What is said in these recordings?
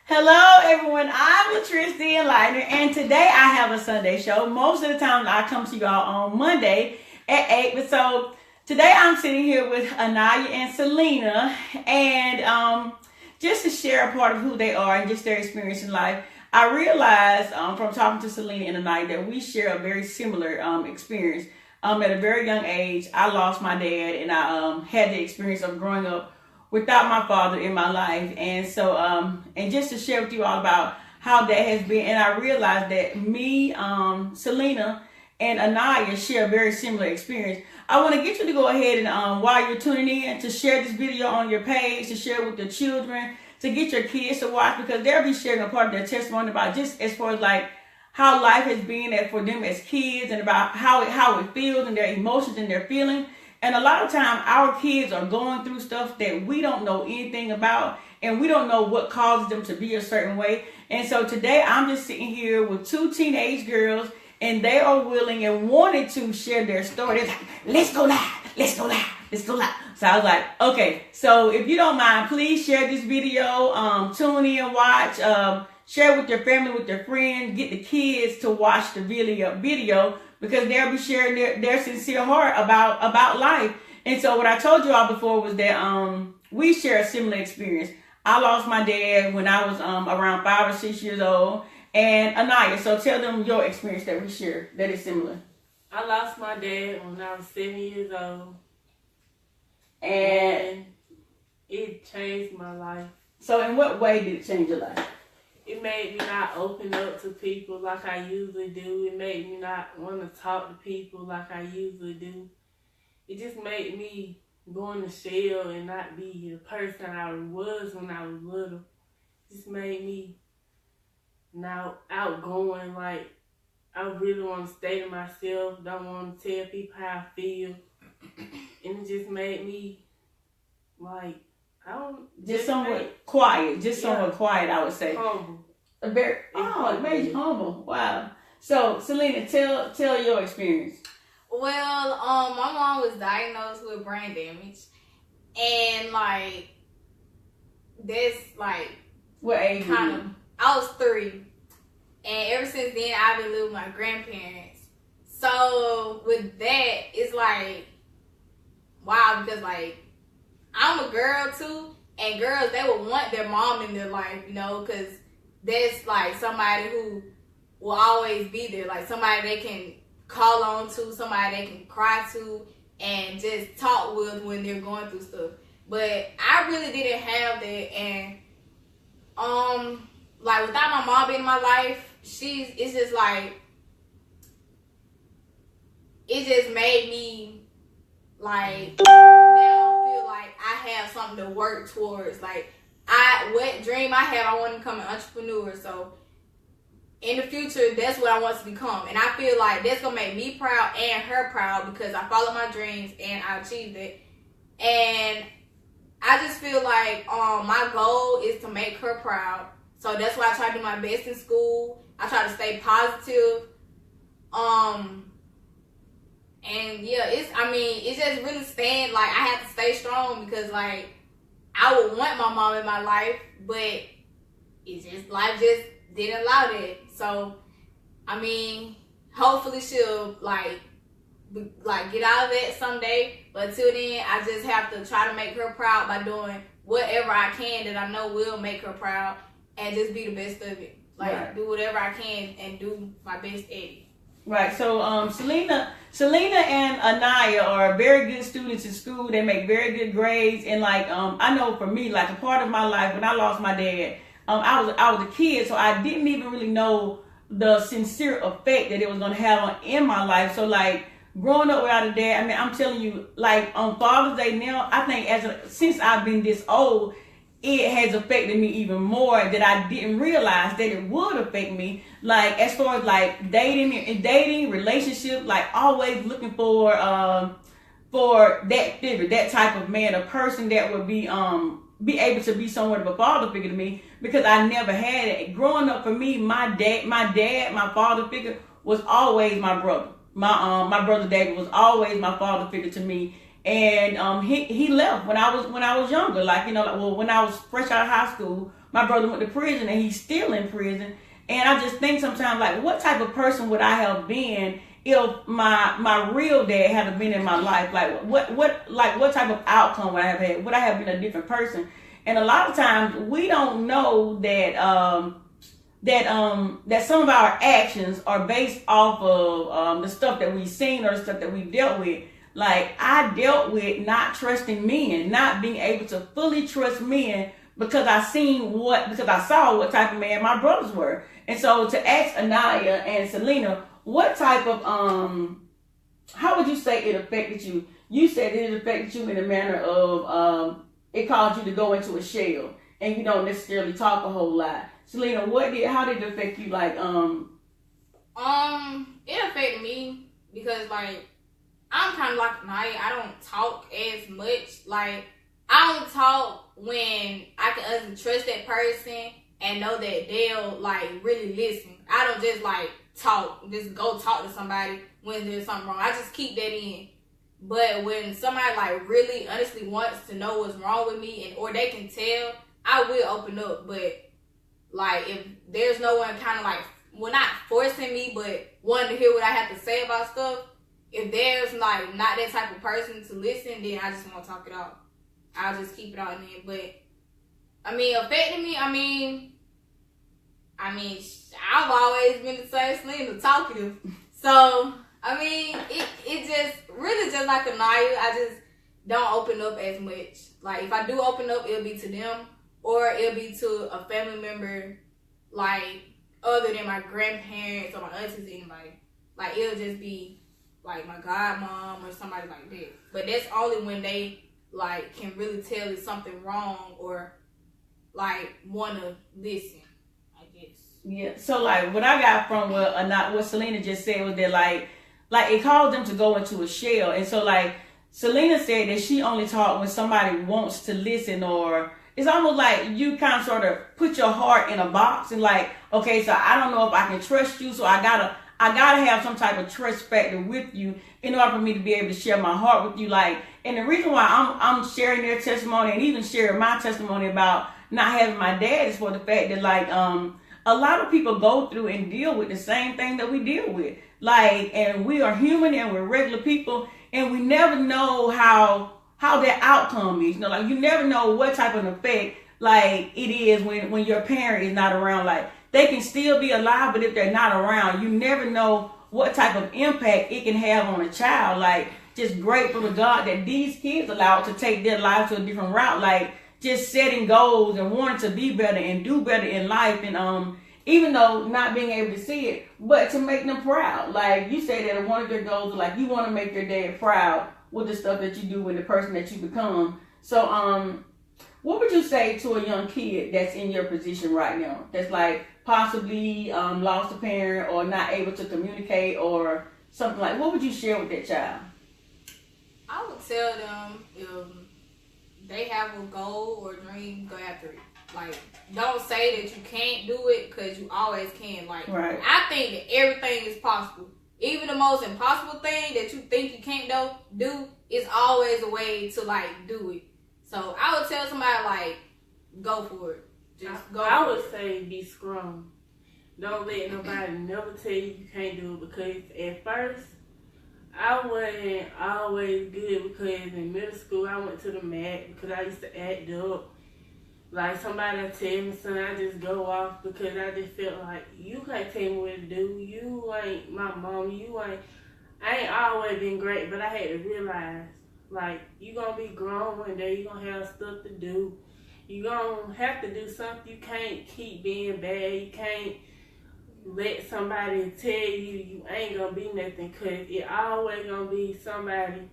Hello, everyone. I'm Latrice the Enlightener, and today I have a Sunday show. Most of the time, I come to y'all on Monday at 8. But so today, I'm sitting here with Aniyia and Salena, and just to share a part of who they are and just their experience in life. I realized from talking to Salena and Aniyia that we share a very similar experience. At a very young age, I lost my dad, and I had the experience of growing up without my father in my life. And so and just to share with you all about how that has been, and I realized that me, Salena and Aniyia share a very similar experience. I want to get you to go ahead and while you're tuning in, to share this video on your page, to share with your children, to get your kids to watch, because they'll be sharing a part of their testimony about just as far as like how life has been for them as kids, and about how it feels and their emotions and their feelings. And a lot of time our kids are going through stuff that we don't know anything about, and we don't know what causes them to be a certain way. And so today I'm just sitting here with two teenage girls, and they are willing and wanted to share their story. They're like, let's go live, let's go live, let's go live. So I was like, okay, so if you don't mind, please share this video, tune in, watch, share with your family, with your friends, get the kids to watch the video, because they'll be sharing their sincere heart about life. And so what I told you all before was that we share a similar experience. I lost my dad when I was around 5 or 6 years old. And Aniyia, so tell them your experience that we share that is similar. I lost my dad when I was 7 years old. And it changed my life. So in what way did it change your life? It made me not open up to people like I usually do. It made me not want to talk to people like I usually do. It just made me go in the shell and not be the person I was when I was little. It just made me now outgoing. Like, I really want to stay to myself. Don't want to tell people how I feel. And it just made me, like, just somewhat quiet. Just somewhat quiet, I would say. Humble. It made you humble. Wow. So, Salena, tell your experience. Well, my mom was diagnosed with brain damage, and like that's like what age? I was 3, and ever since then I've been living with my grandparents. So with that, it's like wow, because like I'm a girl too, and girls, they would want their mom in their life, you know, because that's like somebody who will always be there, like somebody they can call on to, somebody they can cry to, and just talk with when they're going through stuff. But I really didn't have that, and like without my mom being in my life, it's just like it just made me like now feel like I have something to work towards. Like what dream I have, I want to become an entrepreneur. So in the future, that's what I want to become. And I feel like that's going to make me proud and her proud, because I followed my dreams and I achieved it. And I just feel like my goal is to make her proud. So that's why I try to do my best in school. I try to stay positive. And yeah, it's just really staying, like, I have to stay strong, because like I would want my mom in my life, but it's just life just didn't allow that. So hopefully she'll like get out of that someday. But till then, I just have to try to make her proud by doing whatever I can that I know will make her proud, and just be the best of it. Like, right. Do whatever I can and do my best at it. Right. So Salena and Aniyia are very good students in school. They make very good grades. And like I know for me, like a part of my life when I lost my dad, I was a kid, so I didn't even really know the sincere effect that it was gonna have in my life. So like growing up without a dad, I'm telling you, like on Father's Day now, I think since I've been this old, it has affected me even more, that I didn't realize that it would affect me. Like as far as like dating, relationship, like always looking for that figure, that type of man, a person that would be able to be somewhat of a father figure to me, because I never had it. Growing up for me, my father figure was always my brother. My brother David was always my father figure to me. and he left when I was younger. Like, when I was fresh out of high school, my brother went to prison, and he's still in prison. And I just think sometimes, like, what type of person would I have been if my real dad had been in my life? Like, what type of outcome would I have had? Would I have been a different person? And a lot of times we don't know that some of our actions are based off of the stuff that we've seen or the stuff that we've dealt with. Like, I dealt with not trusting men, not being able to fully trust men because I saw what type of man my brothers were. And so to ask Aniyia and Salena, what type of how would you say it affected you? You said it affected you in a manner of it caused you to go into a shell and you don't necessarily talk a whole lot. Salena, how did it affect you? Like, it affected me because, like, I'm kind of like Aniyia. I don't talk as much. Like, I don't talk when I can trust that person and know that they'll, like, really listen. I don't just, like, just go talk to somebody when there's something wrong. I just keep that in. But when somebody, like, really honestly wants to know what's wrong with me or they can tell, I will open up. But, like, if there's no one kind of, like, well, not forcing me, but wanting to hear what I have to say about stuff, if there's, like, not that type of person to listen, then I just won't talk it out. I'll just keep it out in there. But, affecting me, I've always been the same Salena, talkative. So, it just, really just like Aniyia, I just don't open up as much. Like, if I do open up, it'll be to them, or it'll be to a family member, like, other than my grandparents or my aunties or anybody. Like, it'll just be, like, my godmom or somebody like that. But that's only when they, like, can really tell if something wrong or, like, want to listen, I guess. Yeah. So, like, what I got from what Salena just said was that, like it caused them to go into a shell. And so, like, Salena said that she only talk when somebody wants to listen, or it's almost like you kind of sort of put your heart in a box and, like, okay, so I don't know if I can trust you, so I gotta have some type of trust factor with you in order for me to be able to share my heart with you. Like, and the reason why I'm sharing their testimony and even sharing my testimony about not having my dad is for the fact that, like, a lot of people go through and deal with the same thing that we deal with. Like, and we are human and we're regular people, and we never know how that outcome is. Like, you never know what type of effect, like, it is when your parent is not around. Like, they can still be alive, but if they're not around, you never know what type of impact it can have on a child. Like, just grateful to God that these kids allowed to take their lives to a different route. Like, just setting goals and wanting to be better and do better in life. And even though not being able to see it, but to make them proud. Like, you say that one of your goals is, like, you want to make your dad proud with the stuff that you do and the person that you become. So, what would you say to a young kid that's in your position right now, that's, like, possibly lost a parent or not able to communicate or something like? What would you share with that child? I would tell them if they have a goal or dream, go after it. Like, don't say that you can't do it, because you always can. Like, right. I think that everything is possible. Even the most impossible thing that you think you can't do is always a way to, like, do it. So I would tell somebody, like, go for it. Just go. I would say be strong. Don't let nobody never tell you can't do it, because at first I wasn't always good, because in middle school I went to the mat because I used to act up. Like, somebody would tell me something, I just go off because I just felt like, you can't tell me what to do. You ain't my mom. I ain't always been great, but I had to realize, like, you gonna be grown one day. You gonna have stuff to do. You gonna have to do something. You can't keep being bad. You can't let somebody tell you ain't gonna be nothing, because it always gonna be somebody.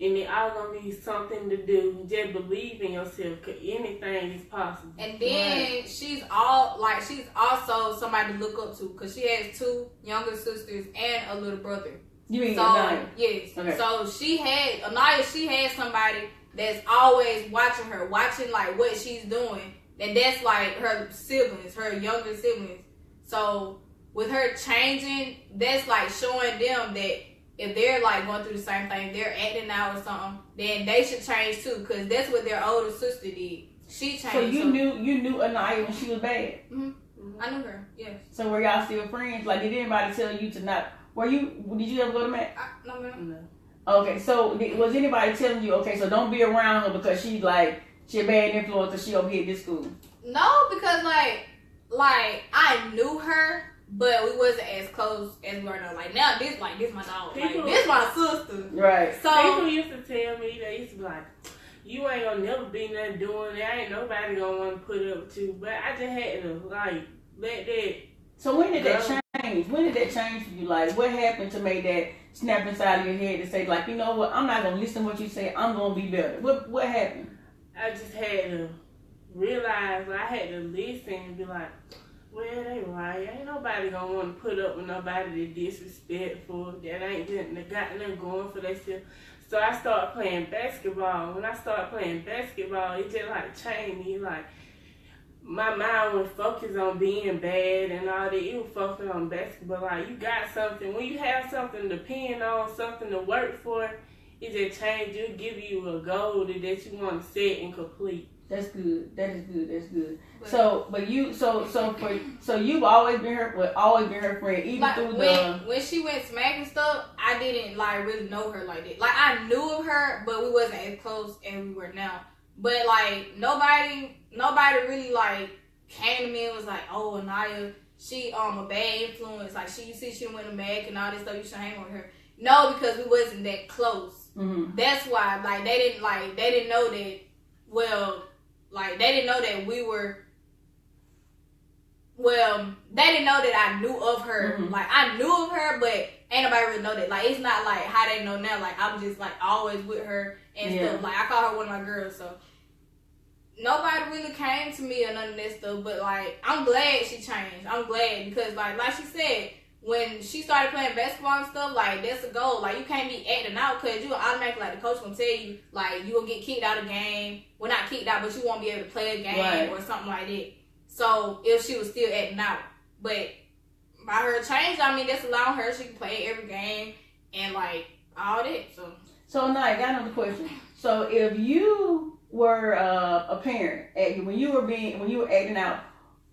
And it all gonna be something to do. Just believe in yourself, because anything is possible. And then she's also somebody to look up to, because she has 2 younger sisters and a little brother. You mean Aniyia? Yes. Okay. So she had somebody that's always watching her, watching, like, what she's doing. And that's, like, her siblings, her younger siblings. So with her changing, that's, like, showing them that if they're like going through the same thing, they're acting out or something, then they should change too, because that's what their older sister did. She changed. So you knew Aniyia when she was bad? Mm-hmm. I knew her, yes. So were y'all still friends? Like, did anybody tell you to not? Did you ever go to Mac? No, ma'am. No. Okay, so was anybody telling you, okay, so don't be around her because she a bad influence because she over here at this school? No, because like I knew her, but we wasn't as close as we are now. Like now, this my dog. Like this my sister. Right. So people used to tell me, they used to be like, you ain't gonna never be nothing doing that. Ain't nobody gonna want to put up with you. But I just had to like let that. So when did that change? When did that change for you? Like, what happened to make that snap inside of your head to say, like, you know what? I'm not gonna listen to what you say. I'm gonna be better. What happened? I just had to realize, I had to listen and be like, well, they right. Ain't nobody gonna want to put up with nobody that disrespectful, that ain't got nothing going for themselves. So I started playing basketball. When I started playing basketball, it just like changed me. Like my mind was focused on being bad and all that. It was focused on basketball. Like you got something. When you have something to depend on, something to work for, it just changes. It'll give you a goal that you want to set and complete. That's good. That is good. That's good. So you've always been her friend, even like, through when she went smack and stuff. I didn't like really know her like that. Like I knew of her, but we wasn't as close as we were now. But like nobody really like came to me and was like, oh, Aniyia, she a bad influence. Like she went to Mac and all this stuff. You should hang with her. No, because we wasn't that close. Mm-hmm. That's why like they didn't know that. Well. Like, they didn't know that we were, they didn't know that I knew of her. Mm-hmm. Like, I knew of her, but ain't nobody really know that. Like, it's not like how they know now. Like, I'm just, like, always with her and stuff. Like, I call her one of my girls, so. Nobody really came to me or none of that stuff, but, like, I'm glad she changed. I'm glad because, like she said, when she started playing basketball and stuff, like, that's a goal. Like, you can't be acting out because you automatically, like, the coach gonna tell you, like, you will get kicked out of the game. Well, not kicked out, but you won't be able to play a game or something like that. So, if she was still acting out. But by her change, I mean, that's allowing her, she can play every game and, like, all that. So now, I got another question. So, if you were a parent, when you were acting out,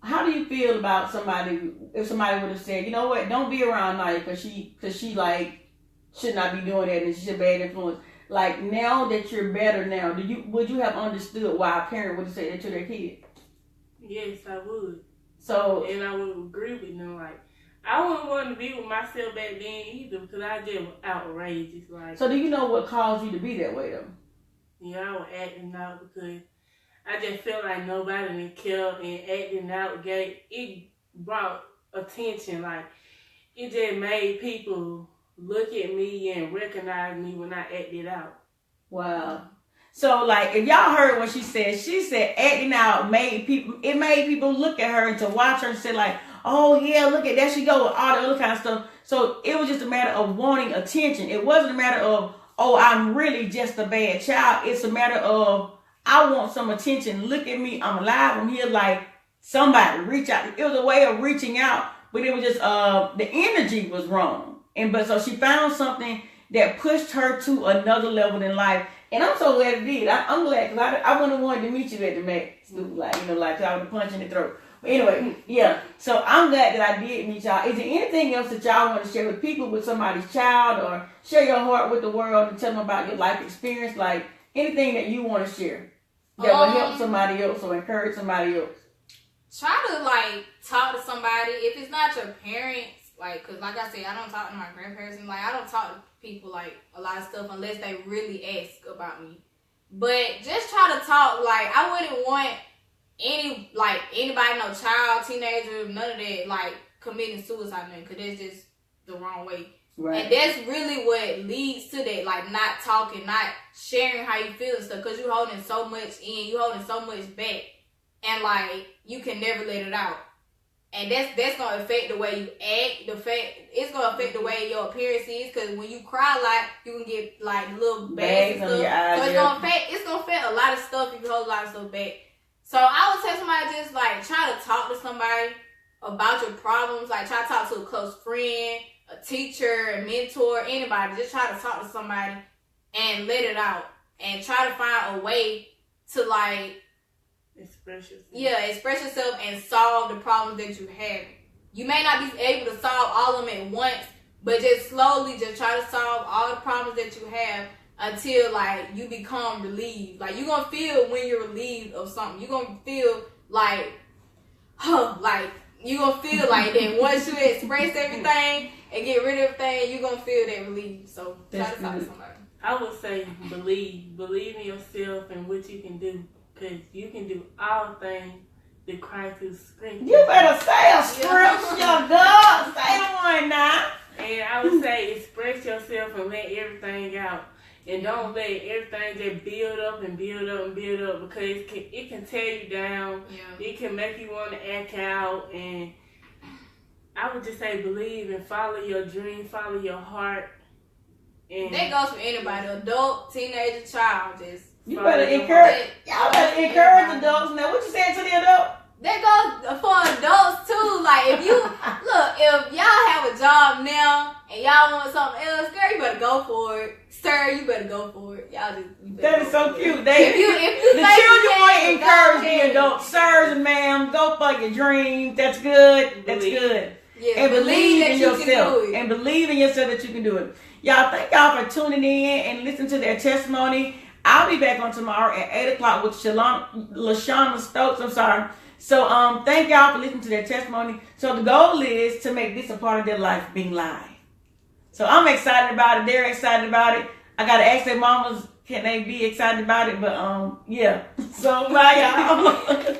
how do you feel about if somebody would have said, you know what, don't be around Aniyia because she like should not be doing that and she's a bad influence. Like now that you're better now, would you have understood why a parent would have said that to their kid? Yes, I would. So and I would agree with them. Like I wouldn't want to be with myself back then either because I just was outrageous. Like so, do you know what caused you to be that way though? Yeah, I was acting out because I just felt like nobody didn't care and acting out it brought attention. Like it just made people look at me and recognize me when I acted out. Wow. So like if y'all heard what she said acting out made people look at her and to watch her and say like, oh yeah, look at that, she go with all the other kind of stuff. So it was just a matter of wanting attention. It wasn't a matter of, oh, I'm really just a bad child. It's a matter of I want some attention. Look at me. I'm alive. I'm here. Like somebody reach out. It was a way of reaching out, but it was just the energy was wrong. But so she found something that pushed her to another level in life. And I'm so glad it did. I'm glad because I wouldn't have wanted to meet you at the Mac. Like, I would have punched in the throat. But anyway, yeah. So I'm glad that I did meet y'all. Is there anything else that y'all want to share with people, with somebody's child, or share your heart with the world and tell them about your life experience? Like anything that you want to share that will help somebody else or encourage somebody else. Try to like talk to somebody. If it's not your parents, like, cause like I said, I don't talk to my grandparents and like I don't talk to people like a lot of stuff unless they really ask about me. But just try to talk. Like I wouldn't want anybody, no child, teenager, none of that, like committing suicide, man, because that's just the wrong way. Right. And that's really what leads to that, like not talking, not sharing how you feel and stuff, because you're holding so much in, you're holding so much back, and like you can never let it out. And that's gonna affect the way you act. It's gonna affect the way your appearance is, because when you cry a lot, you can get like little bags and stuff. So it's gonna affect a lot of stuff if you hold a lot of stuff back. So I would tell somebody just like try to talk to somebody about your problems. Like try to talk to a close friend, a teacher, a mentor, anybody, just try to talk to somebody and let it out. And try to find a way to like express yourself. Yeah, express yourself and solve the problems that you have. You may not be able to solve all of them at once, but just slowly just try to solve all the problems that you have until like you become relieved. Like you're gonna feel when you're relieved of something. You're gonna feel like like you're gonna feel like that once you express everything and get rid of everything, you're gonna feel that relief. So try to talk to somebody. I would say believe in yourself and what you can do, because you can do all things that Christ who strengthens You better say a scripture, girl. Say one now. And I would say express yourself and let everything out. And don't let everything just build up and build up and build up, because it can tear you down. Yeah. It can make you want to act out. And I would just say believe and follow your dream, follow your heart. And that goes for anybody, adult, teenager, child. Just you better encourage. Y'all better encourage adults now. What you saying to the adult? That goes for adults too. Like if you look, if y'all have a job now and y'all want something else, girl, you better go for it. Sir, you better go for it. Y'all just that is so cute. If you the children want to encourage the adults, sirs and ma'am, go for your dreams. That's good. That's good. Yeah, and believe in that yourself. And believe in yourself that you can do it. Y'all, thank y'all for tuning in and listening to their testimony. I'll be back on tomorrow at 8 o'clock with LaShawna Stokes. So thank y'all for listening to their testimony. So the goal is to make this a part of their life, being live. So I'm excited about it. They're excited about it. I gotta ask their mamas, can they be excited about it? But yeah. So bye y'all.